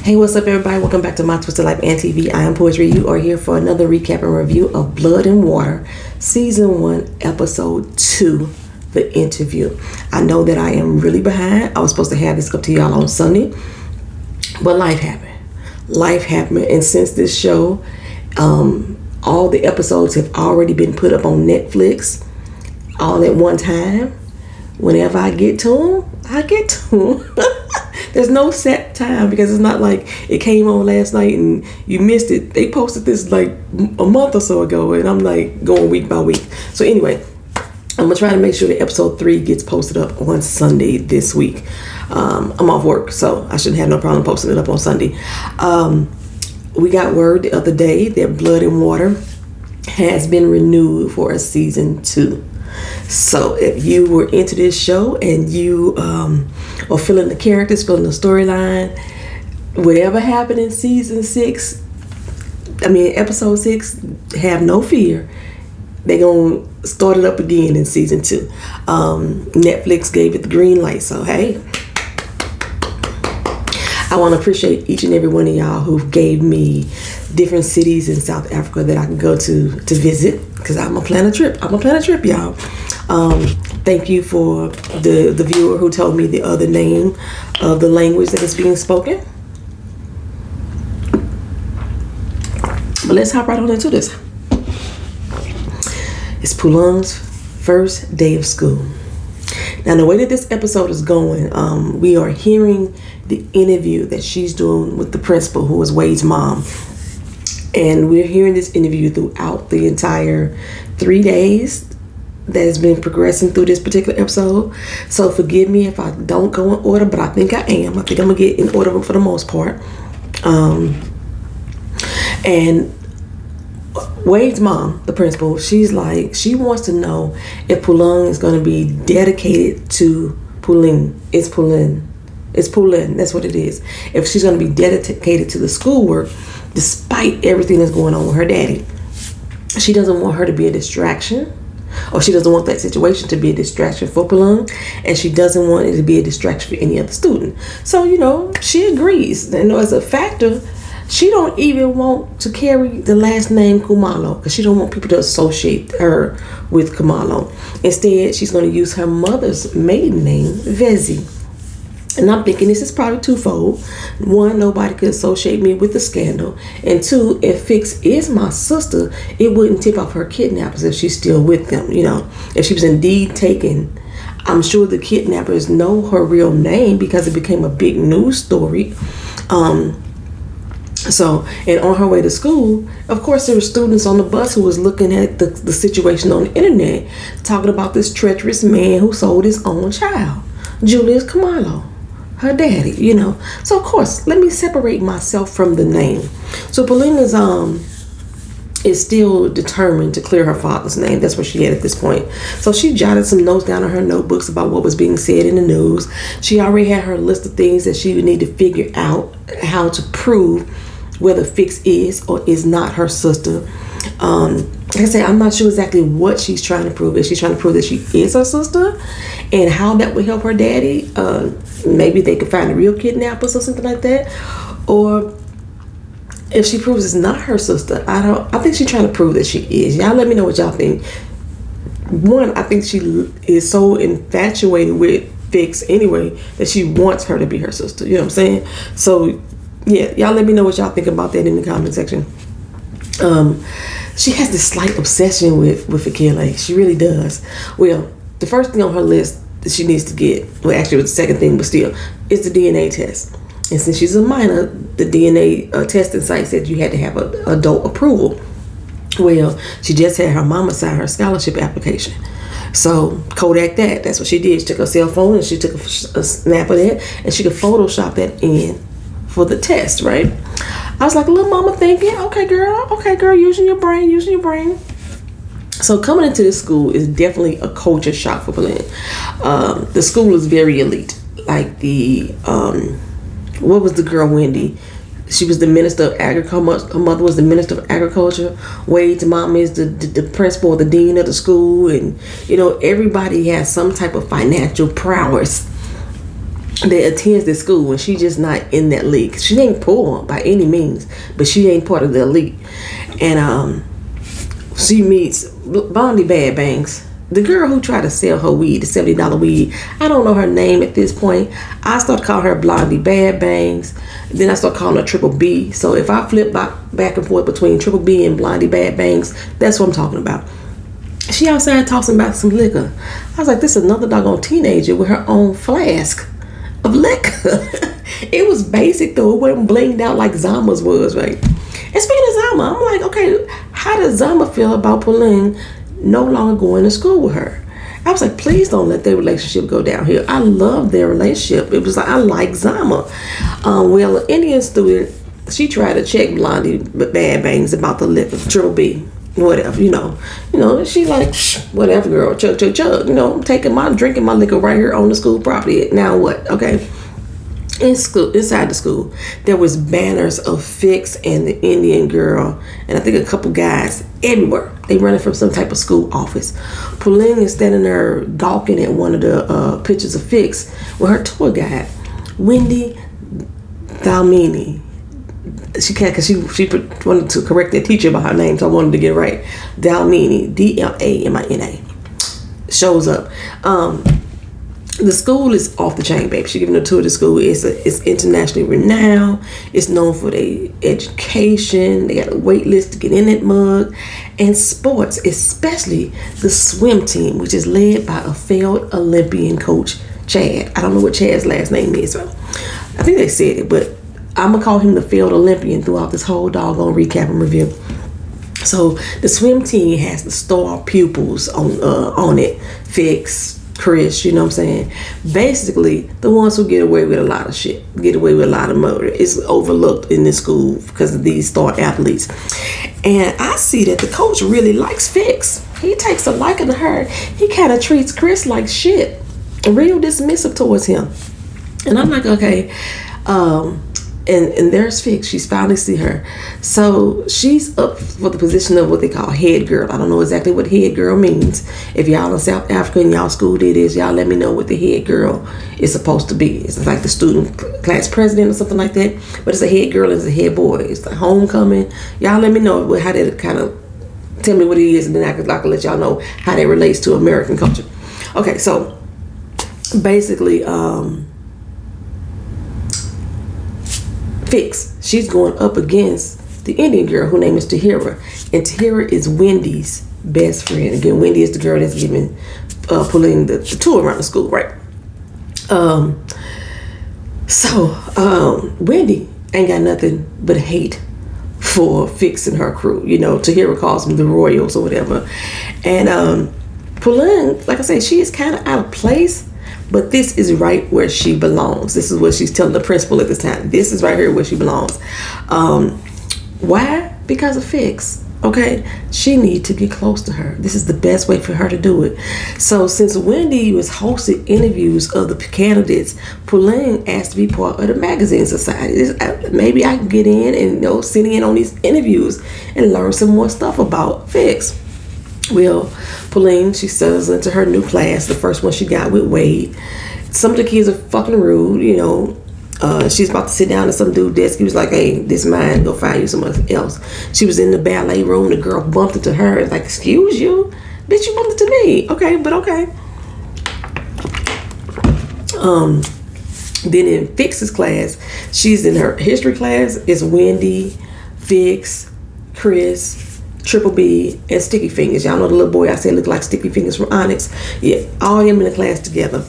Hey, what's up, everybody? Welcome back to My Twisted Life and TV. I am Poetry. You are here for another recap and review of Blood and Water, Season 1, Episode 2, The Interview. I know that I am really behind. I was supposed to have this up to y'all on Sunday, but life happened. Life happened, and since this show, all the episodes have already been put up on Netflix all at one time. Whenever I get to them, I get to them. There's no set time because it's not like it came on last night and you missed it. They posted this like a month or so ago, and I'm like going week by week. So anyway, I'm gonna try to make sure that episode 3 gets posted up on Sunday this week. I'm off work, so I shouldn't have no problem posting it up on Sunday. We got word the other day that Blood and Water has been renewed for a season 2. So if you were into this show and you are feeling the characters, feeling the storyline, whatever happened in episode 6, have no fear. They're going to start it up again in season 2. Netflix gave it the green light. So, hey, I want to appreciate each and every one of y'all who gave me different cities in South Africa that I can go to visit, because I'm going to plan a trip. Y'all. Thank you for the viewer who told me the other name of the language that is being spoken. But let's hop right on into this. It's Puleng's first day of school. Now, the way that this episode is going, we are hearing the interview that she's doing with the principal, who is Wade's mom. And we're hearing this interview throughout the entire 3 days that has been progressing through this particular episode. So forgive me if I don't go in order, but I think I am. I think I'm going to get in order for the most part. And Wade's mom, the principal, she's like, she wants to know if Puleng is going to be dedicated to Puleng. It's Puleng. That's what it is. If she's going to be dedicated to the schoolwork, despite everything that's going on with her daddy. She doesn't want her to be a distraction, or she doesn't want that situation to be a distraction for Puleng, and she doesn't want it to be a distraction for any other student. So, she agrees. And as a factor, she don't even want to carry the last name Kumalo, because she don't want people to associate her with Kumalo. Instead, she's going to use her mother's maiden name, Vezi. And I'm thinking this is probably twofold. One, nobody could associate me with the scandal. And two, if Fix is my sister, it wouldn't tip off her kidnappers if she's still with them. If she was indeed taken, I'm sure the kidnappers know her real name because it became a big news story. And on her way to school, of course, there were students on the bus who was looking at the situation on the internet, talking about this treacherous man who sold his own child, Julius Kumalo, her daddy, So, of course, let me separate myself from the name. So, Puleng is still determined to clear her father's name. That's where she at this point. So, she jotted some notes down in her notebooks about what was being said in the news. She already had her list of things that she would need to figure out how to prove whether Fix is or is not her sister. Like I say, I'm not sure exactly what she's trying to prove. Is she trying to prove that she is her sister, and how that would help her daddy? Maybe they could find the real kidnappers or something like that. Or if she proves it's not her sister, I think she's trying to prove that she is. Y'all let me know what y'all think. One, I think she is so infatuated with Fix anyway that she wants her to be her sister. You know what I'm saying? So yeah, y'all let me know what y'all think about that in the comment section. She has this slight obsession with Fikele. She really does. Well, the first thing on her list that she needs to get, well, actually it was the second thing, but still, is the DNA test. And since she's a minor, the DNA testing site said you had to have adult approval. Well, she just had her mama sign her scholarship application. So Kodak that's what she did. She took her cell phone and she took a snap of that, and she could Photoshop that in for the test, right? I was like a little mama thinking, okay girl, using your brain. So coming into this school is definitely a culture shock for Puleng. The school is very elite. Like what was the girl, Wendy? She was the minister of agriculture. Her mother was the minister of agriculture. Wade's mom is the principal or the dean of the school. And, everybody has some type of financial prowess. that attends this school, and she just not in that league. She ain't poor by any means, but she ain't part of the elite. And she meets Blondie Bad Banks, the girl who tried to sell her weed, the $70 weed. I don't know her name at this point. I start calling her Blondie Bad Bangs. Then I start calling her Triple B. So if I flip back and forth between Triple B and Blondie Bad Bangs, that's what I'm talking about. She outside tossing about some liquor. I was like, this is another doggone teenager with her own flask of liquor. It was basic though. It wasn't blinged out like Zama's was, right? And speaking of Zama, I'm like, okay, how does Zama feel about Puleng no longer going to school with her? I was like, please don't let their relationship go downhill. I love their relationship. It was like, I like Zama. Well, an Indian student, she tried to check Blondie Bad Bangs about the liquor, Triple B, whatever, you know, she like, whatever, girl, chug, I'm drinking my liquor right here on the school property. Now what? Okay. Inside the school, there was banners of Fix and the Indian girl, and I think a couple guys everywhere. They running from some type of school office. Puleng is standing there gawking at one of the pictures of Fix with her tour guide, Wendy Dalmini. She can't, because she wanted to correct the teacher about her name, so I wanted to get it right. Dalmini, Dlamina, shows up. The school is off the chain, baby. She's giving a tour of the school. It's internationally renowned. It's known for their education. They got a wait list to get in that mug. And sports, especially the swim team, which is led by a failed Olympian coach, Chad. I don't know what Chad's last name is. So I think they said it, but I'm going to call him the failed Olympian throughout this whole doggone recap and review. So the swim team has the star pupils on it. Fix, Chris, you know what I'm saying? Basically, the ones who get away with a lot of shit, get away with a lot of murder, is overlooked in this school because of these star athletes. And I see that the coach really likes Fix. He takes a liking to her. He kind of treats Chris like shit, real dismissive towards him. And I'm like, okay, and there's Fix. She's finally see her. So she's up for the position of what they call head girl. I don't know exactly what head girl means. If y'all in South Africa and y'all school did this, y'all let me know what the head girl is supposed to be. It's like the student class president or something like that. But it's a head girl and it's a head boy. It's the homecoming. Y'all let me know how that kind of, tell me what it is, and then I can let y'all know how that relates to American culture. Okay, so basically, Fix, she's going up against the Indian girl whose name is Tahira, and Tahira is Wendy's best friend. Again, Wendy is the girl that's giving Puleng the tour around the school, right? So Wendy ain't got nothing but hate for Fix and her crew. You know, Tahira calls them the Royals or whatever, and Puleng, like I said, she is kind of out of place. But this is right where she belongs. This is what she's telling the principal at this time. This is right here where she belongs. Why? Because of Fix. Okay? She needs to get close to her. This is the best way for her to do it. So since Wendy was hosting interviews of the candidates, Puleng asked to be part of the magazine society. Maybe I can get in and sit in on these interviews and learn some more stuff about Fix. Well, Puleng, she settles into her new class, the first one she got with Wade. Some of the kids are fucking rude, you know. She's about to sit down at some dude's desk. He was like, hey, this mine, go find you something else. She was in the ballet room. The girl bumped into her. It's like, excuse you? Bitch, you bumped into me. Okay, but okay. Then in Fix's class, she's in her history class. It's Wendy, Fix, Chris, Triple B, and Sticky Fingers. Y'all know the little boy I said looked like Sticky Fingers from Onyx. Yeah, all them in the class together.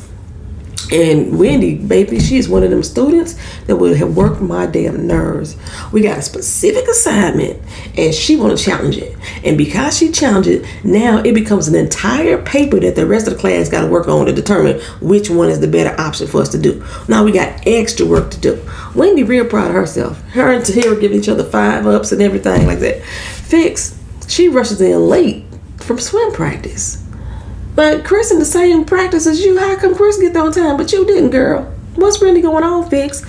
And Wendy, baby, she is one of them students that would have worked my damn nerves. We got a specific assignment, and she want to challenge it. And because she challenged it, now it becomes an entire paper that the rest of the class got to work on to determine which one is the better option for us to do. Now we got extra work to do. Wendy real proud of herself. Her and Tahira giving each other 5-ups and everything like that. Fix, she rushes in late from swim practice. But Chris in the same practice as you. How come Chris get there on time, but you didn't, girl? What's really going on, Fix?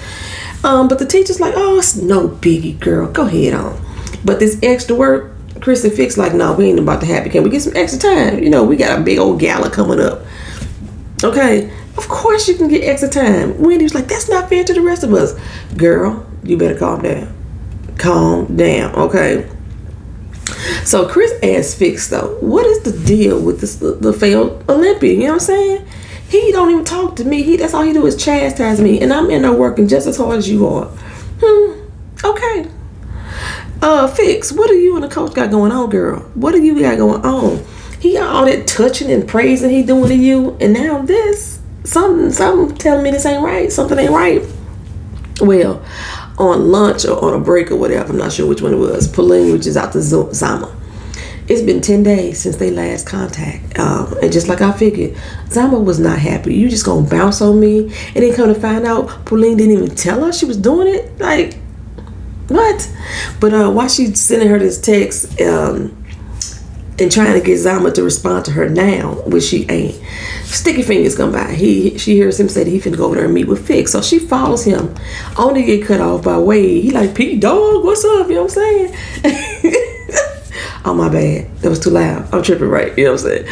But the teacher's like, oh, it's no biggie, girl. Go ahead on. But this extra work, Chris and Fix like, no, we ain't about to have it. Can we get some extra time? You know, we got a big old gala coming up. Okay, Of course you can get extra time. Wendy was like, that's not fair to the rest of us. Girl, you better calm down. Calm down, okay? So Chris asked Fix, though, what is the deal with the failed Olympian? You know what I'm saying? He don't even talk to me. That's all he do is chastise me. And I'm in there working just as hard as you are. Okay. Fix, what do you and the coach got going on, girl? What do you got going on? He got all that touching and praising he doing to you. And now this. Something telling me this ain't right. Something ain't right. Well, on lunch or on a break or whatever, I'm not sure which one it was, Puleng reaches out to Zama. It's been 10 days since they last contact. And just like I figured, Zama was not happy. You just gonna bounce on me and then come to find out Puleng didn't even tell her she was doing it? Like, what? But while she's sending her this text and trying to get Zama to respond to her now, which she ain't, Sticky Fingers come by. She hears him say that he finna go over there and meet with Fix. So she follows him, only to get cut off by Wade. He like, Pete Dog, what's up? You know what I'm saying? Oh, my bad. That was too loud. I'm tripping, right? You know what I'm saying?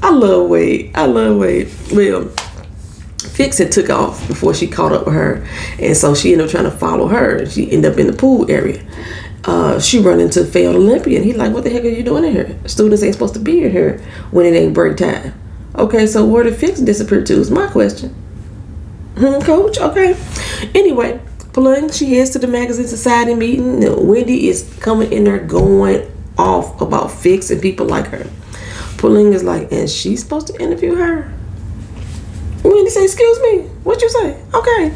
I love Wade. Well, Fix had took off before she caught up with her. And so she ended up trying to follow her. She ended up in the pool area. She run into failed Olympian. He like, what the heck are you doing in here? Students ain't supposed to be in here when it ain't break time. Okay, so where did Fix disappear to is my question. Coach? Okay. Anyway, Puleng, she heads to the Magazine Society meeting. Wendy is coming in there going off about Fix and people like her. Puleng is like, and she's supposed to interview her? Wendy say, excuse me, what you say? Okay.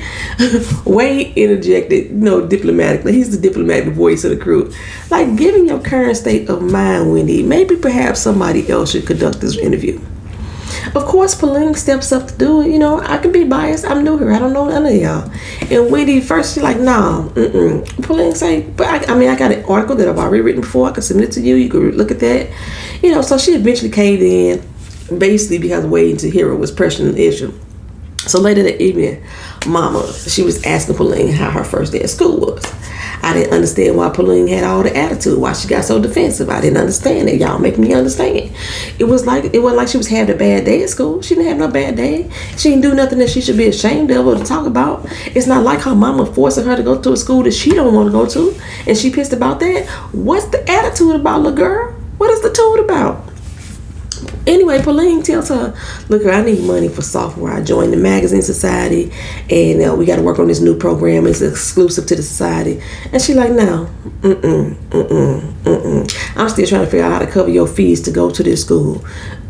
Wade interjected, diplomatically. He's the diplomatic voice of the crew. Like, given your current state of mind, Wendy, maybe perhaps somebody else should conduct this interview. Of course, Puleng steps up to do it. I can be biased. I'm new here. I don't know none of y'all. And Wendy, first she's like, nah, Puleng say, but I got an article that I've already written before. I can submit it to you. You can look at that. So she eventually caved in, basically because Wade to Hero was pressuring the issue. So later that evening, Mama, she was asking Puleng how her first day at school was. I didn't understand why Puleng had all the attitude, why she got so defensive. I didn't understand it. Y'all make me understand. It wasn't like she was having a bad day at school. She didn't have no bad day. She didn't do nothing that she should be ashamed of or to talk about. It's not like her mama forcing her to go to a school that she don't want to go to, and she pissed about that. What's the attitude about, little girl? What is the tude about? Anyway, Puleng tells her, look, I need money for software. I joined the Magazine Society, and we got to work on this new program. It's exclusive to the society. And she like, no, I'm still trying to figure out how to cover your fees to go to this school.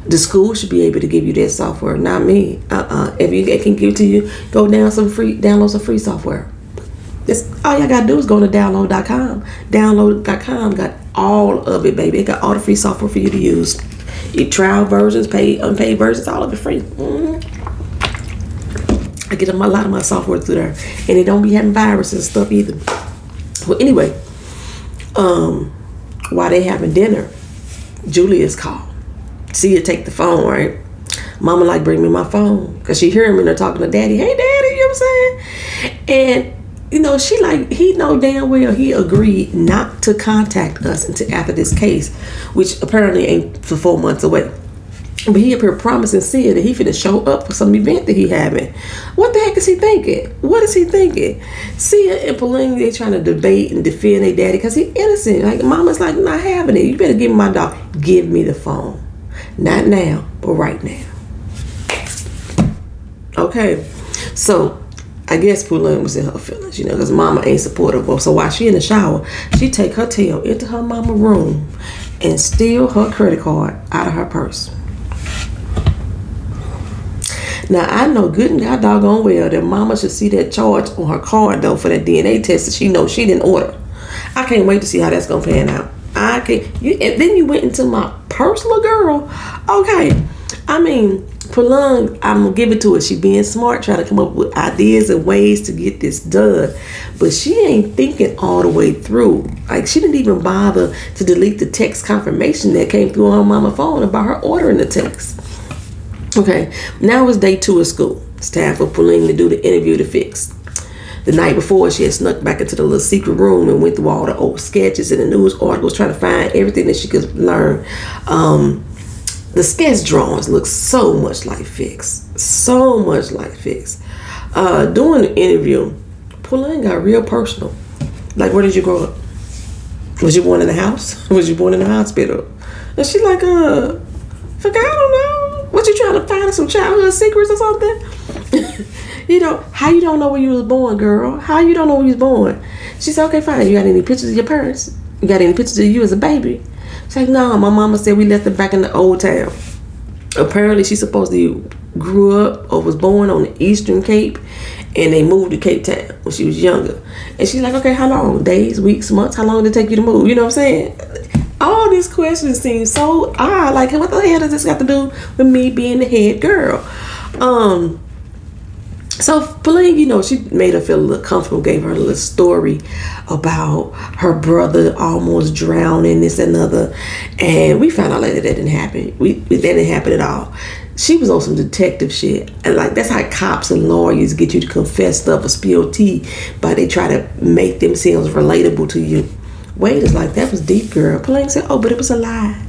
The school should be able to give you that software, not me. If you can give it to you, go download some free software. That's all y'all gotta do is go to download.com. Download.com got all of it, baby. It got all the free software for you to use. Your trial versions, paid, unpaid versions, all of it free. I get a lot of my software through there, and it don't be having viruses and stuff either. Well, anyway, while they having dinner, Julia's called. See her take the phone, right? Mama like, bring me my phone, because she hear him in there talking to Daddy. Hey, Daddy, you know what I'm saying? And she like, he know damn well he agreed not to contact us until after this case, which apparently ain't for 4 months away. But he appeared promising Sia that he finna show up for some event that he having. What the heck is he thinking? What is he thinking? Sia and Puleng, they trying to debate and defend their daddy because he innocent. Like, Mama's like, not having it. You better give me my dog. Give me the phone. Not now, but right now. Okay, so I guess Puleng was in her feelings, because Mama ain't supportive. So while she in the shower, she take her tail into her mama room and steal her credit card out of her purse. Now, I know good and god doggone well that Mama should see that charge on her card, though, for that DNA test that she knows she didn't order. I can't wait to see how that's going to pan out. I can't. And then you went into my personal girl. Okay. Puleng, I'm going to give it to her. She being smart, trying to come up with ideas and ways to get this done. But she ain't thinking all the way through. Like, she didn't even bother to delete the text confirmation that came through on her mama's phone about her ordering the text. Okay, now it's day 2 of school. It's time for Puleng to do the interview to Fix. The night before, she had snuck back into the little secret room and went through all the old sketches and the news articles, trying to find everything that she could learn the sketch drawings look so much like Fix. So much like Fix. During the interview, Puleng got real personal. Like, where did you grow up? Was you born in the house? Was you born in the hospital? And she like, I don't know. What, you trying to find some childhood secrets or something? You know, how you don't know where you was born, girl? How you don't know where you was born? She said, okay, fine. You got any pictures of your parents? You got any pictures of you as a baby? She's like, no, my mama said we left them back in the old town. Apparently, she supposedly grew up or was born on the Eastern Cape, and they moved to Cape Town when she was younger. And she's like, okay, how long? Days, weeks, months? How long did it take you to move? You know what I'm saying? All these questions seem so odd. Like, what the hell does this got to do with me being the head girl? So Puleng, you know, she made her feel a little comfortable, gave her a little story about her brother almost drowning, this and another. And we found out later that didn't happen. That didn't happen at all. She was on some detective shit. And like, that's how cops and lawyers get you to confess stuff or spill tea, but they try to make themselves relatable to you. Wade is like, that was deep, girl. Puleng said, oh, but it was a lie.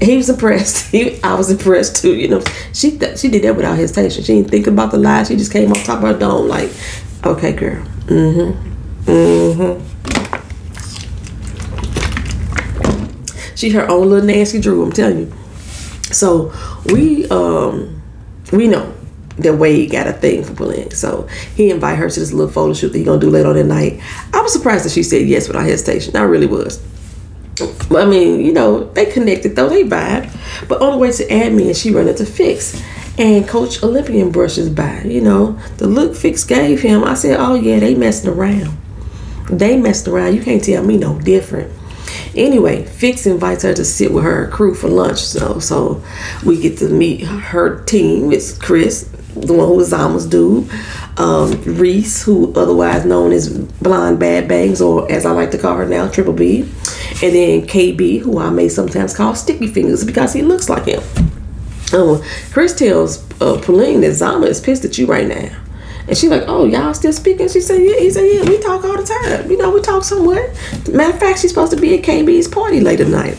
He was impressed. I was impressed too. You know, she did that without hesitation. She didn't think about the lie. She just came off top of her dome like, okay, girl. She her own little Nancy Drew, I'm telling you. So we know that Wade got a thing for Puleng. So he invited her to this little photo shoot that he gonna do later on that night. I was surprised that she said yes without hesitation. I really was. I mean, you know, they connected though, they vibe. But on the way to admin, she run into Fix. And Coach Olympian brushes by. You know, the look Fix gave him, I said, oh yeah, they messing around. They messed around. You can't tell me no different. Anyway, Fix invites her to sit with her crew for lunch. So we get to meet her team. It's Chris, the one who was Zama's dude. Reese, who otherwise known as Blonde Bad Bangs, or as I like to call her now, Triple B. And then KB, who I may sometimes call Sticky Fingers because he looks like him. Chris tells Puleng that Zama is pissed at you right now. And she's like, oh, y'all still speaking? She said, yeah. He said, yeah, we talk all the time. You know, we talk somewhat. Matter of fact, she's supposed to be at KB's party later tonight.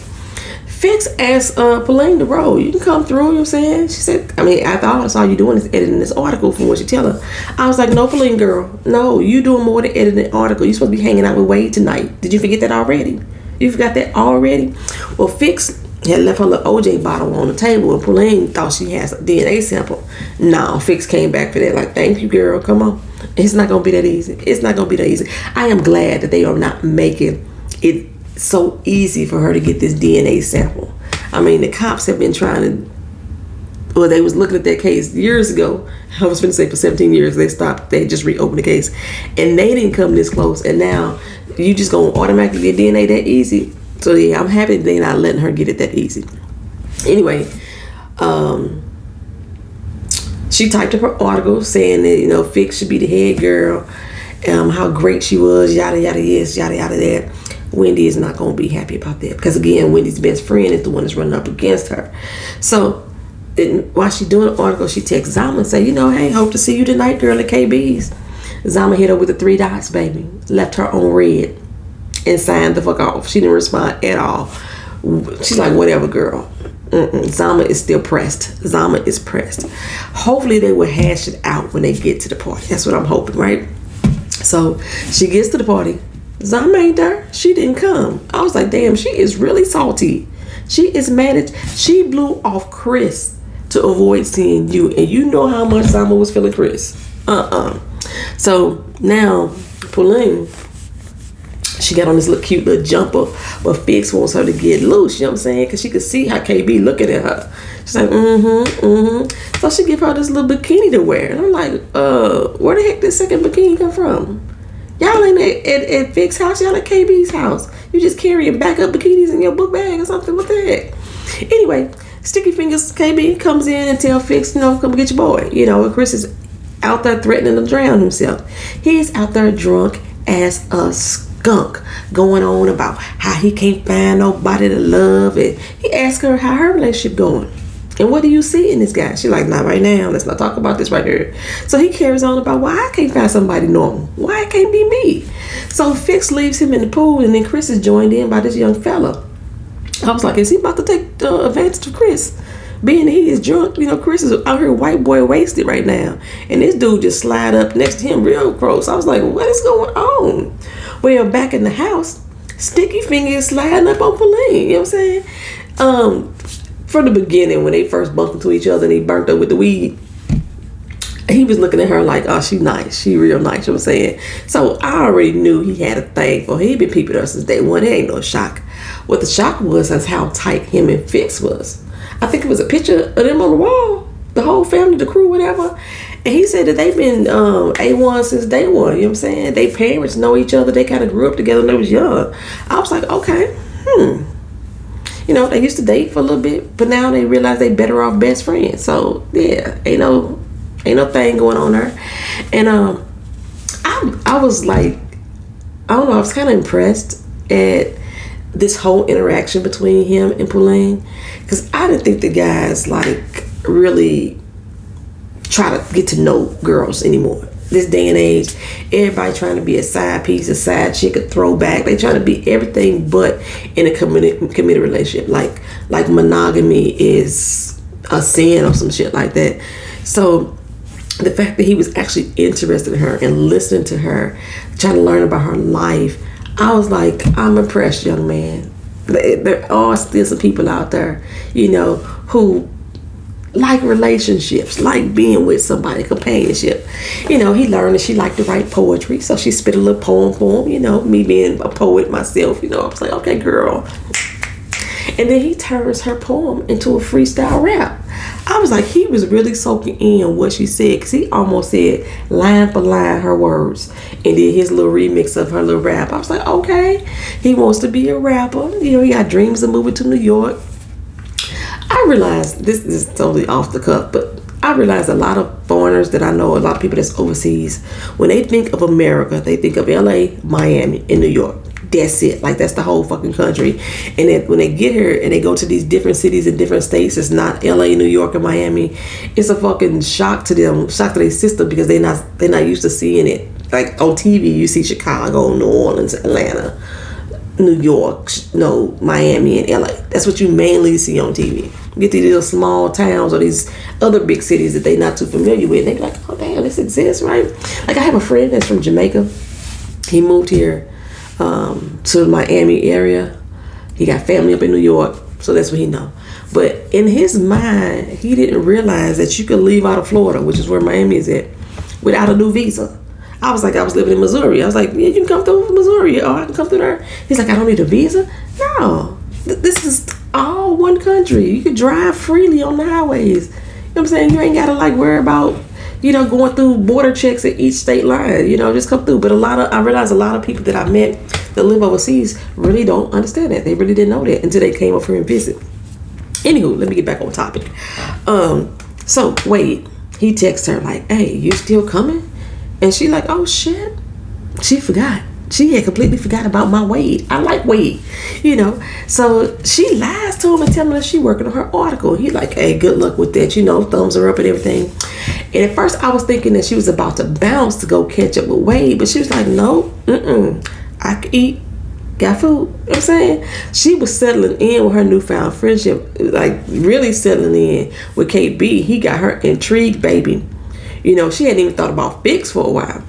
Fix asked Puleng to roll. You can come through, you know what I'm saying? She said, I mean, after all, that's all you doing is editing this article from what you tell her. I was like, no, Puleng girl. No, you doing more than editing the article. You're supposed to be hanging out with Wade tonight. Did you forget that already? You forgot that already? Well, Fix had left her little OJ bottle on the table, and Puleng thought she has a DNA sample. No, Fix came back for that. Like, thank you, girl. Come on. It's not going to be that easy. It's not going to be that easy. I am glad that they are not making it so easy for her to get this DNA sample. I mean, the cops have been trying to, well, they was looking at that case years ago. I was going to say for 17 years. They stopped. They just reopened the case. And they didn't come this close. And now you just going to automatically get DNA that easy. So yeah, I'm happy they're not letting her get it that easy. Anyway, she typed up her article saying that, you know, Fix should be the head girl, how great she was, yada yada yes, yada yada that. Wendy is not going to be happy about that because again, Wendy's best friend is the one that's running up against her. So while she's doing the article, she texts Zama and say, you know, hey, hope to see you tonight, girl, at KB's. Zama hit her with the 3 dots, baby. Left her on red and signed the fuck off. She didn't respond at all. She's like, whatever, girl. Zama is still pressed. Zama is pressed. Hopefully they will hash it out when they get to the party. That's what I'm hoping, right? So she gets to the party. Zama ain't there. She didn't come. I was like, damn, she is really salty. She is mad at, she blew off Chris to avoid seeing you. And you know how much Zama was feeling Chris. So now Puleng, she got on this little cute little jumper, but Fix wants her to get loose, you know what I'm saying? Because she could see how KB looking at her. She's like, So she give her this little bikini to wear. And I'm like, where the heck did second bikini come from? Y'all ain't at Fix's house, y'all at KB's house. You just carrying backup bikinis in your book bag or something. What the heck? Anyway, Sticky Fingers KB comes in and tell Fix, you know, come get your boy. You know, Chris is out there threatening to drown himself. He's out there drunk as a skunk, going on about how he can't find nobody to love. And he asked her how her relationship going. And what do you see in this guy? She's like, not right now. Let's not talk about this right here. So he carries on about why I can't find somebody normal. Why it can't be me? So Fix leaves him in the pool, and then Chris is joined in by this young fella. I was like, is he about to take advantage of Chris? Being he is drunk, Chris is out here white boy wasted right now. And this dude just slide up next to him real close. I was like, what is going on? Well, back in the house, Sticky Finger is sliding up on Puleng. You know what I'm saying? From the beginning, when they first bumped into each other and he burnt up with the weed, he was looking at her like, oh, she nice. She real nice, you know what I'm saying? So I already knew he had a thing for her. He'd been peeping her since day one. It ain't no shock. What the shock was is how tight him and Fix was. I think it was a picture of them on the wall. The whole family, the crew, whatever. And he said that they've been A1 since day one, you know what I'm saying? They parents know each other. They kind of grew up together when they was young. I was like, okay, they used to date for a little bit, but now they realize they better off best friends. So, yeah, ain't no thing going on there. And I was like, I don't know, I was kind of impressed at this whole interaction between him and Puleng, because I didn't think the guys like really try to get to know girls anymore. This day and age, everybody trying to be a side piece, a side chick, a throwback. They trying to be everything but in a committed relationship. Like monogamy is a sin or some shit like that. So the fact that he was actually interested in her and listening to her, trying to learn about her life, I was like, I'm impressed, young man. There are still some people out there, who like relationships, like being with somebody, companionship. He learned that she liked to write poetry, so she spit a little poem for him, me being a poet myself, I was like, okay, girl. And then he turns her poem into a freestyle rap. I was like, he was really soaking in what she said, because he almost said line for line her words and did his little remix of her little rap. I was like, okay, he wants to be a rapper. He got dreams of moving to New York. I realized, this is totally off the cuff, but I realized a lot of foreigners that I know, a lot of people that's overseas, when they think of America, they think of LA, Miami, and New York. That's it. Like, that's the whole fucking country. And then when they get here and they go to these different cities and different states, it's not LA, New York, or Miami. It's a fucking shock to them, shock to their system, because they're not used to seeing it. Like on TV, you see Chicago, New Orleans, Atlanta, New York, Miami, and LA. That's what you mainly see on TV. You get these little small towns or these other big cities that they're not too familiar with. They be like, oh damn, this exists, right? Like, I have a friend that's from Jamaica. He moved here to the Miami area. He got family up in New York, so that's what he know. But in his mind, he didn't realize that you could leave out of Florida, which is where Miami is at, without a new visa. I was living in Missouri. I was like, yeah, you can come through Missouri, or I can come through there. He's like, I don't need a visa? No. This is all one country. You can drive freely on the highways. You know what I'm saying? You ain't got to worry about, going through border checks at each state line. Just come through. But I realized a lot of people that I met that live overseas really don't understand that. They really didn't know that until they came up here and visit. Anywho, let me get back on topic. So Wade, he texts her like, hey, you still coming? And she like, oh shit. She forgot. She had completely forgot about my Wade. I like Wade, So she lies to him and telling him that she working on her article. He like, hey, good luck with that, thumbs her up and everything. And at first I was thinking that she was about to bounce to go catch up with Wade, but she was like, no, I can eat, got food. You know what I'm saying? She was settling in with her newfound friendship, like really settling in with KB. He got her intrigued, baby. She hadn't even thought about Fix for a while.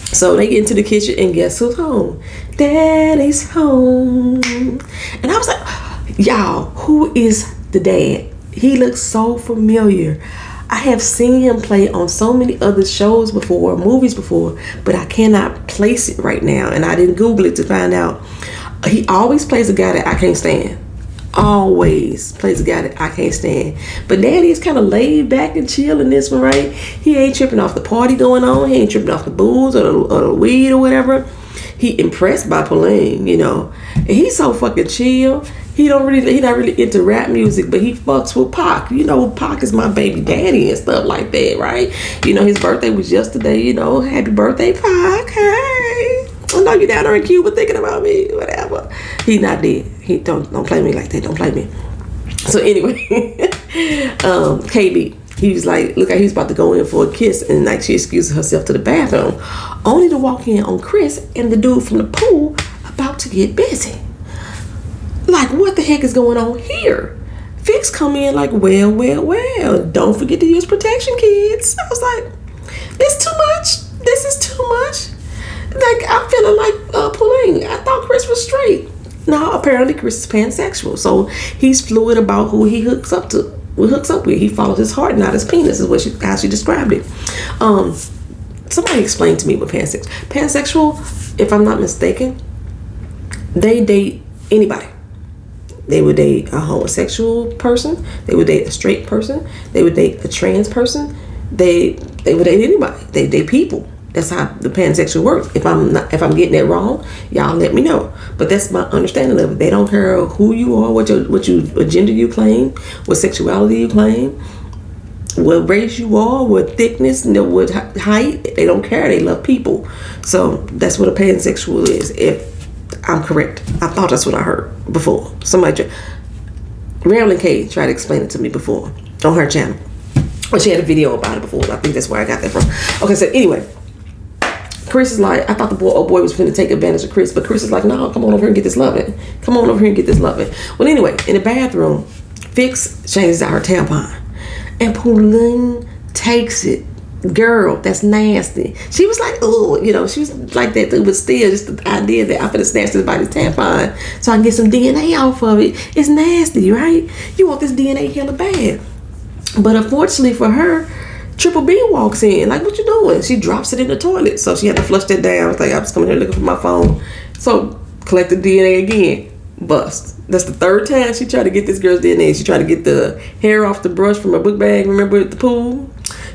So they get into the kitchen and guess who's home? Daddy's home. And I was like, y'all, who is the dad? He looks so familiar. I have seen him play on so many other shows before, movies before, but I cannot place it right now. And I didn't Google it to find out. He always plays a guy that I can't stand. Always plays a guy that I can't stand. But Daddy is kind of laid back and chill in this one, right? He ain't tripping off the party going on. He ain't tripping off the booze or the weed or whatever. He impressed by Puleng, And he's so fucking chill. He not really into rap music, but he fucks with Pac. Pac is my baby daddy and stuff like that, right? His birthday was yesterday, happy birthday, Pac. Hey. I know you down there in Cuba thinking about me, whatever. He not dead. He don't play me like that. Don't play me. So anyway, KB, he was like, look, he was about to go in for a kiss, and she excuses herself to the bathroom, only to walk in on Chris and the dude from the pool about to get busy. Like, what the heck is going on here? Fix come in like, well, don't forget to use protection, kids. I was like, this too much. This is too much. Like, I'm feeling like Puleng. I thought Chris was straight. Now, apparently Chris is pansexual. So he's fluid about who he hooks up with. He follows his heart, not his penis, is how she described it. Somebody explained to me what pansexual. Pansexual, if I'm not mistaken, they date anybody. They would date a homosexual person. They would date a straight person. They would date a trans person. They would date anybody. They date people. That's how the pansexual works. If I'm getting that wrong, y'all let me know. But that's my understanding of it. They don't care who you are, what gender you claim, what sexuality you claim, what race you are, what thickness, what height. They don't care. They love people. So that's what a pansexual is. If I'm correct, I thought that's what I heard before. Somebody, Rambling K, tried to explain it to me before on her channel. Well, she had a video about it before. I think that's where I got that from. Okay, so anyway, Chris is like, I thought the boy was finna take advantage of Chris, but Chris is like, no, come on over here and get this loving. Come on over here and get this loving. Well, anyway, in the bathroom, Fix changes out her tampon, and Puleng takes it. Girl, that's nasty. She was like, oh, she was like that too, but still, just the idea that I'm finna snatch this body's tampon so I can get some DNA off of it. It's nasty, right? You want this DNA hella bad. But unfortunately for her, Triple B walks in. Like, what you doing? She drops it in the toilet. So she had to flush that down. I was like, I'm just coming here looking for my phone. So collect the DNA again. Bust. That's the third time she tried to get this girl's DNA. She tried to get the hair off the brush from her book bag, remember, at the pool?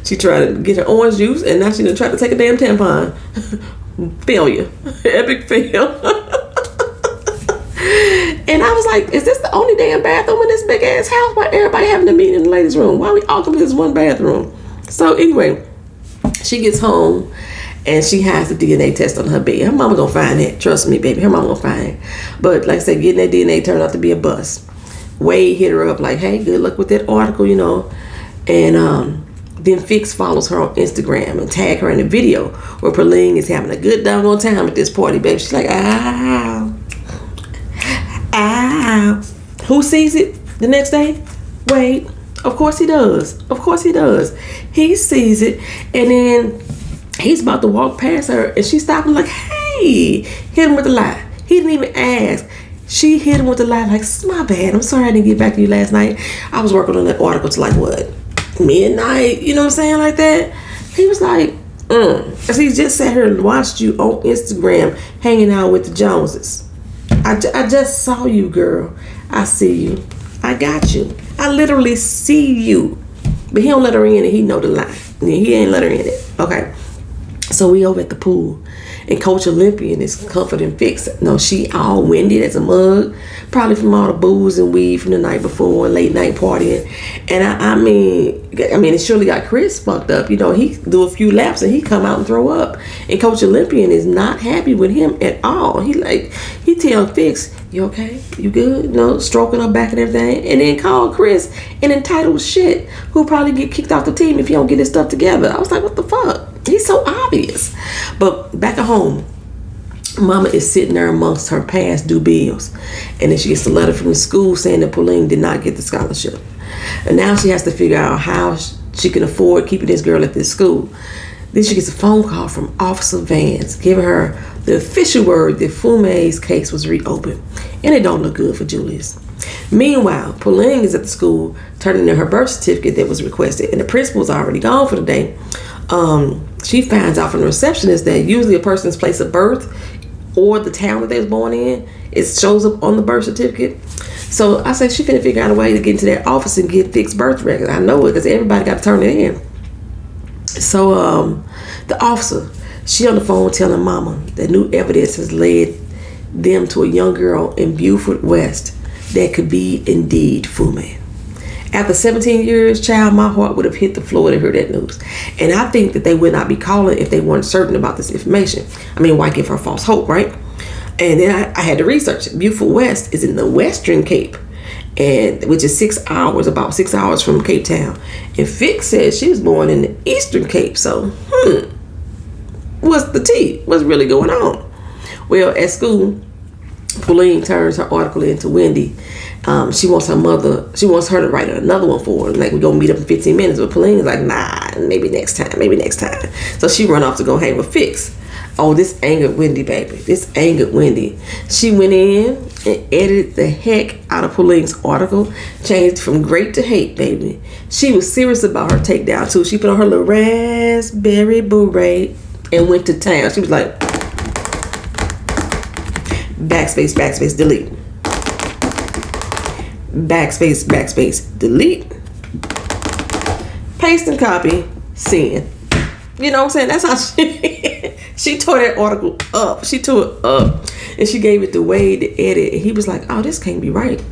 She tried to get her orange juice, and now she done tried to take a damn tampon. Failure. Epic fail. And I was like, is this the only damn bathroom in this big ass house? Why everybody having a meeting in the ladies' room? Why we all come to this one bathroom? So anyway, she gets home and she has the DNA test on her bed. Her mama gonna find it. Trust me, baby. Her mama gonna find it. But like I said, getting that DNA turned out to be a bust. Wade hit her up like, hey, good luck with that article, And then Fix follows her on Instagram and tag her in a video where Puleng is having a good doggone time at this party, baby. She's like, ow. Who sees it the next day? Wade. Of course he does. He sees it, and then he's about to walk past her, and she stopped him like, hey, hit him with a lie. He didn't even ask. She hit him with a lie like, my bad. I'm sorry I didn't get back to you last night. I was working on that article till like what? Midnight, you know what I'm saying, like that. He was like, Cause he just sat here and watched you on Instagram hanging out with the Joneses. I just saw you, girl. I see you. I got you. I literally see you. But he don't let her in, and he know the lie. He ain't let her in it. Okay. So we over at the pool, and Coach Olympian is comforting Fix. No, she all Wendy. That's a mug, probably from all the booze and weed from the night before, late night partying. And I mean, it surely got Chris fucked up. He do a few laps and he come out and throw up. And Coach Olympian is not happy with him at all. He tell Fix, you okay? You good? Stroking her back and everything. And then call Chris an entitled shit who'll probably get kicked off the team if he don't get his stuff together. I was like, what the fuck? He's so obvious. But back at home, Mama is sitting there amongst her past due bills. And then she gets a letter from the school saying that Puleng did not get the scholarship. And now she has to figure out how she can afford keeping this girl at this school. Then she gets a phone call from Officer Vance giving her the official word that Fume's case was reopened. And it don't look good for Julius. Meanwhile, Puleng is at the school turning in her birth certificate that was requested. And the principal's already gone for the day. She finds out from the receptionist that usually a person's place of birth or the town that they was born in, it shows up on the birth certificate. So I said she finna figure out a way to get into that office and get Fixed birth record. I know it because everybody got to turn it in. So the officer, she on the phone telling Mama that new evidence has led them to a young girl in Beaufort West that could be indeed Fume. After 17 years, child, my heart would have hit the floor to hear that news. And I think that they would not be calling if they weren't certain about this information. I mean, why give her false hope, right? And then I had to research it. Beaufort West is in the Western Cape, which is about 6 hours from Cape Town. And Fix says she was born in the Eastern Cape. So, what's the tea? What's really going on? Well, at school, Puleng turns her article into Wendy. She wants her to write another one for her. Like, we're gonna meet up in 15 minutes. But Puleng is like, nah, maybe next time. So she run off to go hang with Fix. Oh, this angered Wendy, baby. She went in and edited the heck out of Puleng's article, changed from great to hate, baby. She was serious about her takedown, too. She put on her little raspberry beret and went to town. She was like, backspace, delete. Backspace, delete. Paste and copy, send. You know what I'm saying? That's how she tore that article up. She tore it up. And she gave it to Wade to edit. And he was like, oh, this can't be right.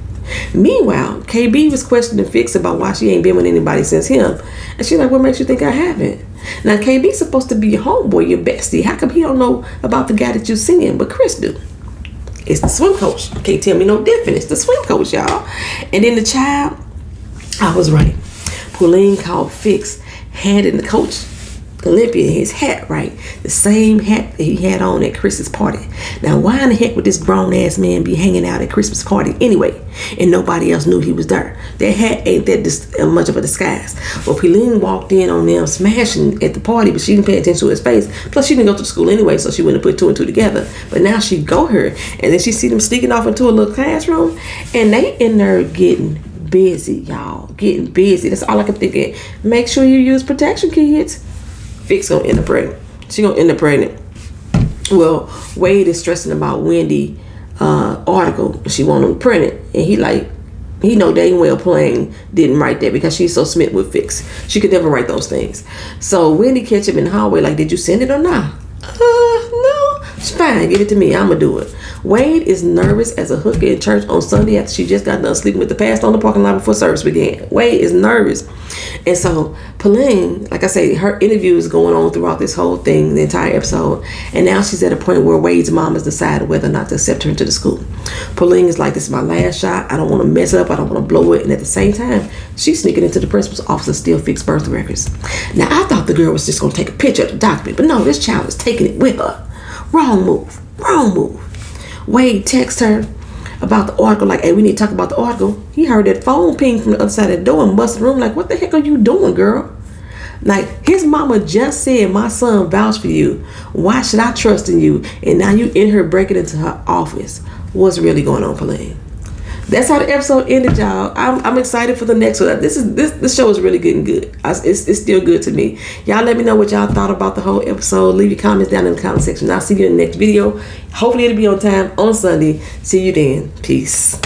Meanwhile, KB was questioning Fix about why she ain't been with anybody since him. And she's like, what makes you think I haven't? Now, KB's supposed to be your homeboy, your bestie. How come he don't know about the guy that you seeing? But Chris do. It's the swim coach. You can't tell me no different. It's the swim coach, y'all. And then the child, I was right. Puleng called Fix, handing the coach Olympia his hat, right? The same hat that he had on at Chris's party. Now, why in the heck would this grown-ass man be hanging out at Christmas party anyway? And nobody else knew he was there. That hat ain't that much of a disguise. Well, Puleng walked in on them smashing at the party, but she didn't pay attention to his face. Plus, she didn't go to school anyway, so she wouldn't put two and two together. But now she go her, and then she see them sneaking off into a little classroom, and they in there getting busy, y'all. Getting busy. That's all I can think of. Make sure you use protection, kids. Fix gonna end up pregnant. She gonna end up pregnant. Well, Wade is stressing about Wendy article. She want him to print it, and he know dang well Puleng didn't write that because she's so smitten with Fix. She could never write those things. So Wendy catch him in the hallway like, did you send it or not? No. It's fine. Give it to me. I'ma do it. Wade is nervous as a hooker in church on Sunday after she just got done sleeping with the pastor on the parking lot before service began. Wade is nervous. And so Puleng, like I say, her interview is going on throughout this whole thing, the entire episode. And now she's at a point where Wade's mom has decided whether or not to accept her into the school. Puleng is like, this is my last shot. I don't want to mess up. I don't want to blow it. And at the same time, she's sneaking into the principal's office to steal Fix birth records. Now, I thought the girl was just going to take a picture of the document. But no, this child is taking it with her. Wrong move. Wade texts her about the article, like, hey, we need to talk about the article. He heard that phone ping from the other side of the door and busted the room, like, what the heck are you doing, girl? Like, his mama just said, my son vouched for you. Why should I trust in you? And now you in here breaking into her office. What's really going on, Puleng? That's how the episode ended, y'all. I'm excited for the next one. This show is really getting good. It's still good to me. Y'all let me know what y'all thought about the whole episode. Leave your comments down in the comment section. I'll see you in the next video. Hopefully it'll be on time on Sunday. See you then. Peace.